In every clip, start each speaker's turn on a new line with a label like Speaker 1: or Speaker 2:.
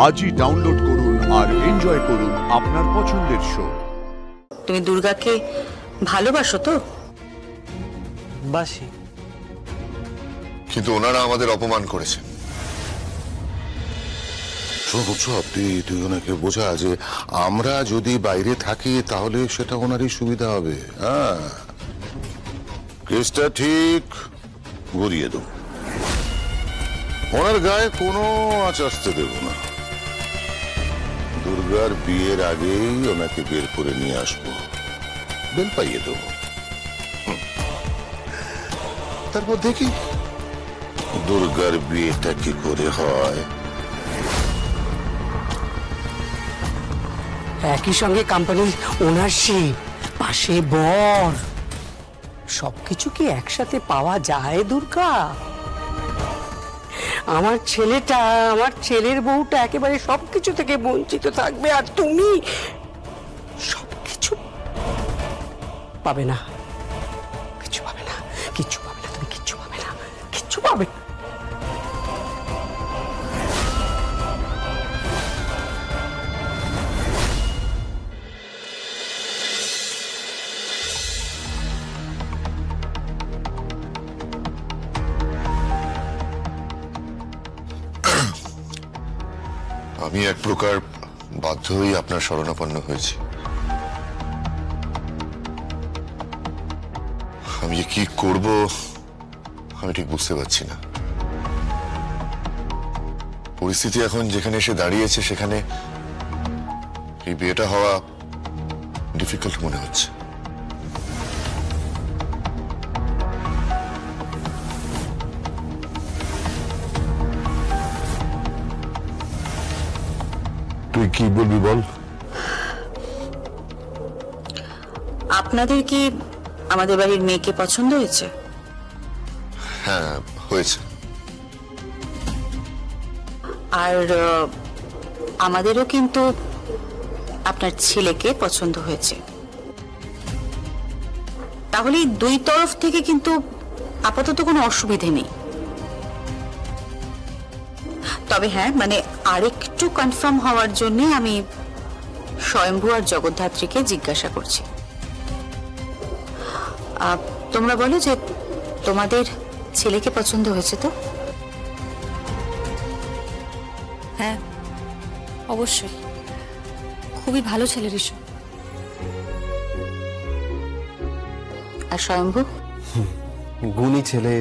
Speaker 1: আজই ডাউনলোড করুন আর এনজয় করুন আপনার পছন্দের শো।
Speaker 2: তুমি দুর্গাকে ভালোবাসো তো?
Speaker 3: বাসি,
Speaker 4: কিন্তু ওনারা আমাদের অপমান করেছে।
Speaker 5: বুঝছো, তুই ওনাকে বোঝা যে আমরা যদি বাইরে থাকি তাহলে সেটা ওনারই সুবিধা হবে। হ্যাঁ, কেসটা ঠিক ঘুরিয়ে দেব, ওনার গায়ে কোনো আঁচ আসতে দেব না। দুর্গার বিয়ের আগেই ওনাকে বের করে নিয়ে আসবো, বেল পাইয়ে দেব। তারপর দেখি দুর্গার বিয়েটা কি করে হয়।
Speaker 3: একই সঙ্গে কোম্পানির ওনারশিপ, পাশে বর, সবকিছু কি একসাথে পাওয়া যায় দুর্গা? আমার ছেলেটা, আমার ছেলের বউটা একেবারে সবকিছু থেকে বঞ্চিত থাকবে, আর তুমি সবকিছু পাবে না। কিছু পাবে না, কিচ্ছু পাবে না, তুমি কিচ্ছু পাবে না, কিচ্ছু পাবে না।
Speaker 4: আমি এক প্রকার বাধ্য হয়ে আপনার শরণাপন্ন হয়েছি। আমি কি করব আমি ঠিক বুঝতে পারছি না। পরিস্থিতি এখন যেখানে এসে দাঁড়িয়েছে সেখানে এই বিয়েটা হওয়া ডিফিকাল্ট মনে হচ্ছে।
Speaker 5: তুই কি বলবি বল।
Speaker 2: আপনাদের কি আমাদের বাড়ির মেয়েকে পছন্দ হয়েছে?
Speaker 4: হ্যাঁ, হয়েছে।
Speaker 2: আর আমাদেরও কিন্তু আপনার ছেলেকে পছন্দ হয়েছে। তাহলে দুই তরফ থেকে কিন্তু আপাতত কোনো অসুবিধে নেই। তবে হ্যাঁ, মানে আরেকটু কনফার্ম হওয়ার জন্য আমি স্বয়ম্ভু আর জগদ্ধাত্রীকে জিজ্ঞাসা করছি। তোমরা বলো যে তোমাদের ছেলেকে পছন্দ হয়েছে তো?
Speaker 6: হ্যাঁ, অবশ্যই, খুবই ভালো ছেলে ঋষভ।
Speaker 2: আর স্বয়ম্ভু?
Speaker 7: গুণী ছেলে,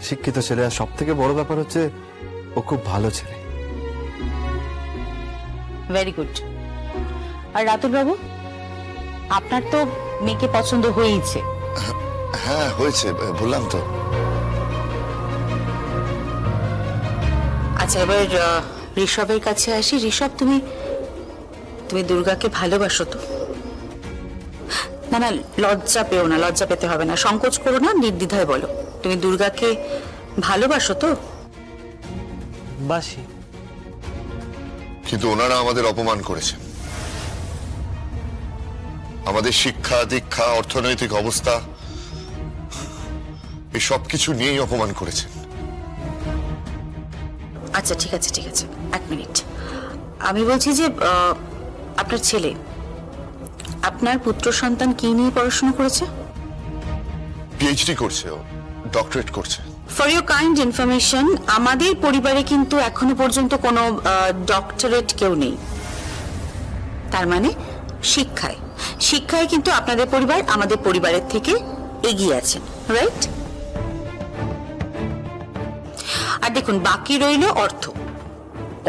Speaker 7: শিক্ষিত ছেলে, আর সব থেকে বড় ব্যাপার হচ্ছে ও খুব ভালো ছেলে।
Speaker 2: Very good. আর রাতুল বাবু, আপনার তো মেয়েকে পছন্দ হয়েছে?
Speaker 4: হ্যাঁ, হয়েছে, বললাম তো।
Speaker 2: আচ্ছা, এবার ঋষভের কাছে আসি। ঋষভ, তুমি দুর্গাকে ভালোবাসো তো? না না, লজ্জা পেও না, লজ্জা পেতে হবে না, সংকোচ করো না, নির্দ্বিধায় বলো। তুমি দুর্গাকে ভালোবাসো তো?
Speaker 3: বাসি,
Speaker 4: কিন্তু ওনারা আমাদের অপমান করেছেন। আমাদের শিক্ষা, দীক্ষা, অর্থনৈতিক অবস্থা, এই সবকিছু নিয়েই অপমান করেছেন।
Speaker 2: আচ্ছা, ঠিক আছে, ঠিক আছে, এক মিনিট। আমি বলছি যে আপনার ছেলে, আপনার পুত্র সন্তান কি নিয়ে পড়াশোনা করেছে?
Speaker 4: পিএইচডি করছে, ও ডক্টরেট করছে।
Speaker 2: ফর ইউর কাইন্ড ইনফরমেশন, আমাদের পরিবারে কিন্তু এখনো পর্যন্ত কোনো ডক্টরেট কেউ নেই। তার মানে শিক্ষায় কিন্তু আপনাদের পরিবার আমাদের পরিবারের থেকে এগিয়ে আছেন, রাইট? আর দেখুন, বাকি রইল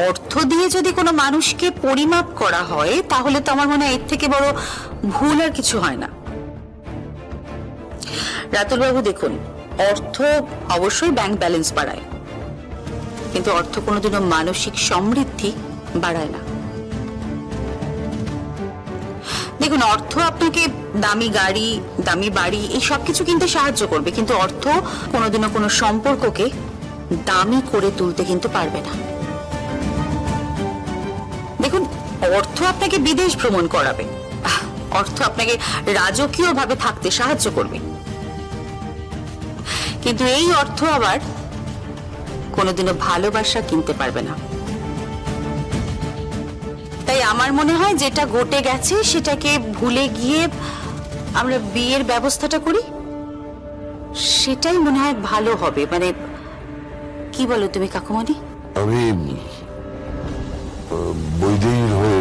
Speaker 2: অর্থ দিয়ে যদি কোনো মানুষকে পরিমাপ করা হয় তাহলে তো আমার মনে হয় এর থেকে বড় ভুল আর কিছু হয় না। রাতুল বাবু, দেখুন, অর্থ অবশ্যই ব্যাংক ব্যালেন্স বাড়ায়, কিন্তু অর্থ কোনোদিনও মানসিক সমৃদ্ধি বাড়ায় না। দেখুন, অর্থ আপনাকে দামি গাড়ি, দামি বাড়ি, এই সবকিছু কিনতে সাহায্য করবে, কিন্তু অর্থ কোনোদিনও কোনো সম্পর্ককে দামি করে তুলতে কিন্তু পারবে না। দেখুন, অর্থ আপনাকে বিদেশ ভ্রমণ করাবে, অর্থ আপনাকে রাজকীয় ভাবে থাকতে সাহায্য করবে, কিন্তু এই অর্থ আবার কোনোদিনও ভালোবাসা কিনতে পারবে না। আমার মনে হয় যেটা ঘটে গেছে সেটাকে ভুলে গিয়ে আমরা বিয়ের ব্যবস্থাটা করি, সেটাই মনে হয় ভালো হবে। মানে কি বলো তুমি কাকুমণি?
Speaker 8: আমি বৈদেহীর হয়ে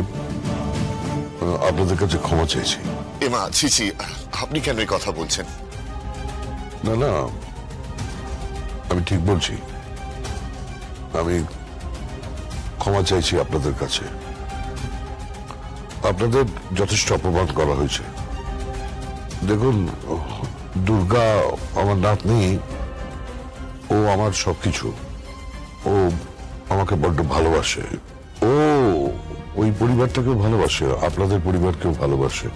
Speaker 8: আপনাদের কাছে ক্ষমা চাইছি।
Speaker 4: এমা ছি, আপনি কেন এই কথা বলছেন?
Speaker 8: না না, আমি ঠিক বলছি। আমি ক্ষমা চাইছি আপনাদের কাছে। আপনাদের যথেষ্ট অপমান করা হয়েছে। দেখুন, দুর্গা আমার নাতনি, ও আমার সবকিছু। ও আমাকে বড্ড ভালোবাসে। ও ওই পরিবারটাকেও ভালোবাসে, আপনাদের পরিবারকেও ভালোবাসে,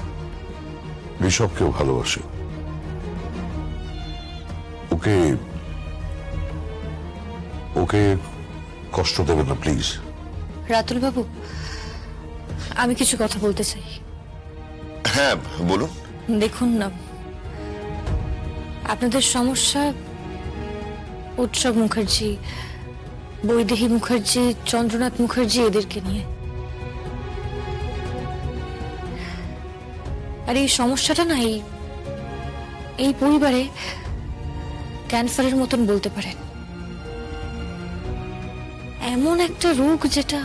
Speaker 8: ঋষভকেও ভালোবাসে। ওকে ওকে কষ্ট দেবেন না প্লিজ।
Speaker 6: রাতুল বাবু, আমি কিছু কথা বলতে চাই।
Speaker 4: হ্যাঁ বলুন।
Speaker 6: দেখুন না, আপনাদের সমস্যা উৎসব মুখার্জি, বৈদেহী মুখার্জি, চন্দ্রনাথ মুখার্জি এদেরকে নিয়ে। আর এই সমস্যাটা না এই পরিবারে ক্যান্সারের মতন বলতে পারেন। এমন একটা রোগ যেটা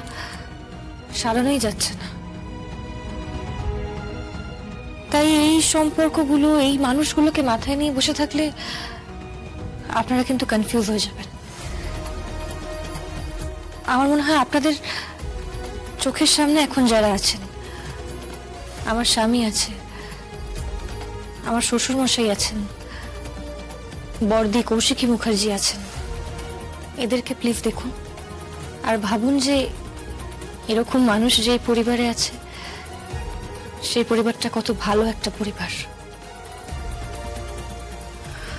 Speaker 6: সারানোই যাচ্ছে না। তাই এই সম্পর্কগুলো, এই মানুষগুলোকে মাথায় নিয়ে বসে থাকলে আপনারা কিন্তু কনফিউজ হয়ে যাবেন। আমার মনে হয় আপনাদের চোখের সামনে এখন যারা আছেন, আমার স্বামী আছে, আমার শ্বশুর মশাই আছেন, বর্দি কৌশিকী মুখার্জি আছেন, এদেরকে প্লিজ দেখুন আর ভাবুন যে এরকম মানুষ যে পরিবারে আছে সেই পরিবারটা কত ভালো একটা পরিবার।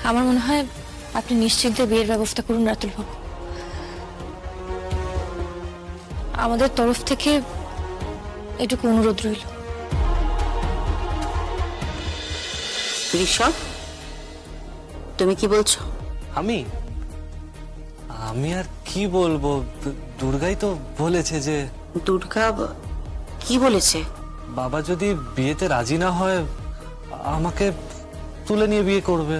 Speaker 6: আমার মনে হয় আপনি নিশ্চিন্তে বিয়ের ব্যবস্থা করুন রাতুল বাবু। আমাদের তরফ থেকে এটুকু অনুরোধ রইল।
Speaker 2: ঋষভ, তুমি কি বলছো?
Speaker 9: আমি আর কি বলবো? দুর্গাই তো বলেছে যে।
Speaker 2: দুর্গা কি বলেছে?
Speaker 9: বাবা যদি বিয়েতে রাজি না হয় আমাকে তুলে নিয়ে বিয়ে করবে।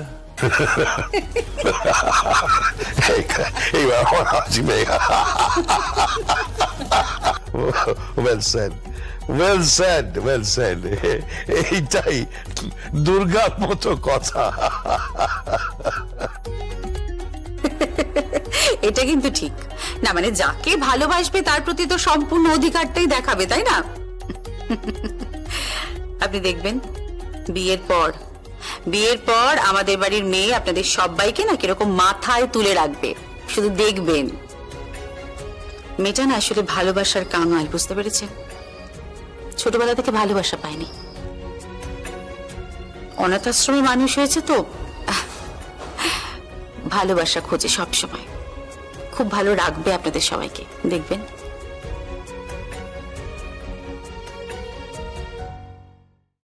Speaker 8: এইটাই দুর্গার মতো কথা।
Speaker 2: এটা কিন্তু ঠিক না, মানে যাকে ভালোবাসবে তার প্রতি তো সম্পূর্ণ অধিকারটাই দেখাবে, তাই না? আপনি দেখবেন বিয়ের পর আমাদের বাড়ির মেয়ে আপনাদের সবাইকে না কিরকম মাথায় তুলে রাখবে, শুধু দেখবেন। মেয়েটা না আসলে ভালোবাসার কাঙাল, বুঝতে পেরেছেন? ছোটবেলা থেকে ভালোবাসা পায়নি, অনাথ আশ্রমে মানুষ হয়েছে, তো ভালোবাসা খোঁজে সব সময়। খুব ভালো রাখবে আপনাদের সবাইকে, দেখবেন।